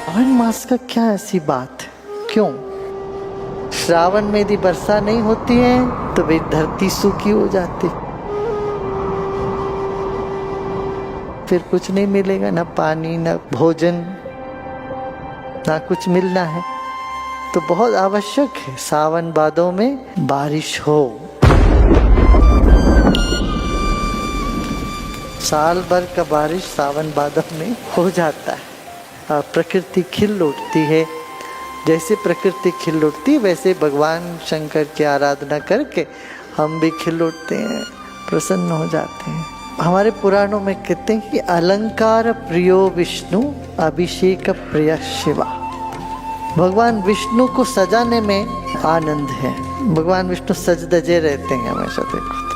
श्रावण मास का क्या ऐसी बात है? क्यों श्रावण में यदि वर्षा नहीं होती है तो वे धरती सूखी हो जाती, फिर कुछ नहीं मिलेगा, ना पानी ना भोजन ना कुछ मिलना है। तो बहुत आवश्यक है सावन भादों में बारिश हो। साल भर का बारिश सावन भादों में हो जाता है और प्रकृति खिल उठती है। जैसे प्रकृति खिल उठती वैसे भगवान शंकर की आराधना करके हम भी खिल उठते हैं, प्रसन्न हो जाते हैं। हमारे पुराणों में कहते हैं कि अलंकार प्रियो विष्णु अभिषेक प्रिय शिवा। भगवान विष्णु को सजाने में आनंद है। भगवान विष्णु सज धजे रहते हैं हमेशा, देखो तो।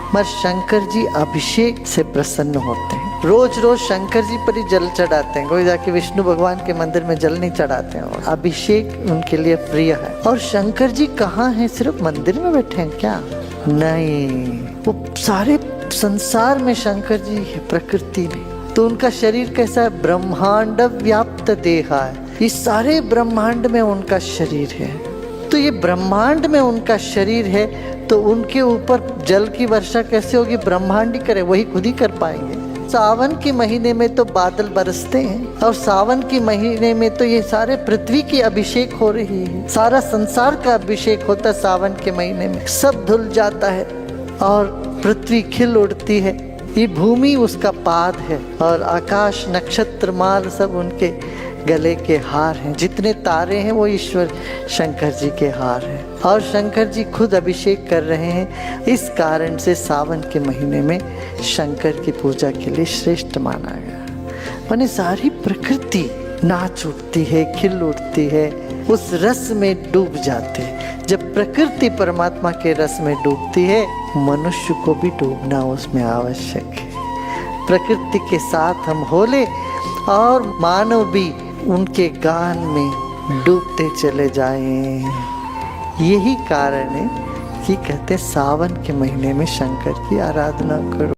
मगर शंकर जी अभिषेक से प्रसन्न होते हैं। रोज रोज शंकर जी पर ही जल चढ़ाते हैं, कोई जाके विष्णु भगवान के मंदिर में जल नहीं चढ़ाते हैं। और अभिषेक उनके लिए प्रिय है। और शंकर जी कहाँ हैं? सिर्फ मंदिर में बैठे हैं क्या? नहीं, वो सारे संसार में शंकर जी है, प्रकृति में। तो उनका शरीर कैसा है? ब्रह्मांड व्याप्त देहा है। इस सारे ब्रह्मांड में उनका शरीर है। तो ये ब्रह्मांड में उनका शरीर है, तो उनके ऊपर जल की वर्षा कैसे होगी? ब्रह्मांड ही करे, वही खुद ही कर पाएंगे। सावन के महीने में तो बादल बरसते हैं, और सावन के महीने में तो ये सारे पृथ्वी की अभिषेक हो रही है। सारा संसार का अभिषेक होता है सावन के महीने में। सब धुल जाता है और पृथ्वी खिल उठती है। ये भूमि उसका पाद है और आकाश नक्षत्र माल सब उनके गले के हार हैं। जितने तारे हैं वो ईश्वर शंकर जी के हार हैं। और शंकर जी खुद अभिषेक कर रहे हैं। इस कारण से सावन के महीने में शंकर की पूजा के लिए श्रेष्ठ माना गया। माने सारी प्रकृति नाच उठती है, खिल उठती है, उस रस में डूब जाते हैं। जब प्रकृति परमात्मा के रस में डूबती है, मनुष्य को भी डूबना उसमें आवश्यक है। प्रकृति के साथ हम होले और मानव भी उनके गान में डूबते चले जाएं। यही कारण है कि कहते सावन के महीने में शंकर की आराधना करो।